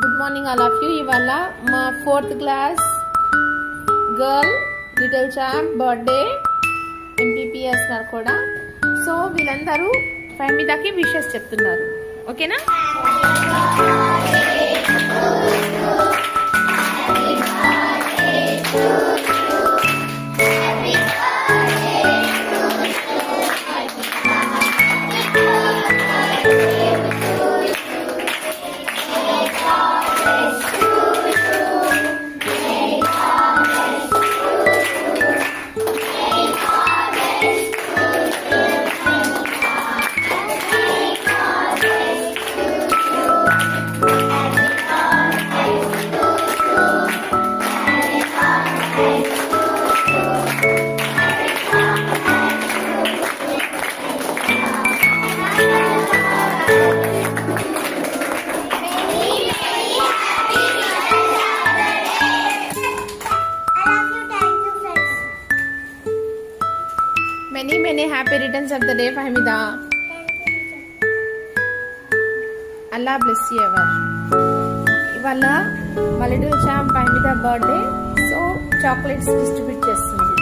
Good morning all of you. ఇవాళ మా 4th class girl little champ birthday MPP చేస్తున్నారు కూడా. సో వీళ్ళందరూ ఫహమీదాకి విషెస్ చెప్తున్నారు. ఓకేనా? Many happy returns of the day, Fahmida. Allah bless you ever. ఇవాళ మా little champ Fahmida birthday, so chocolates distribute చేస్తుంది.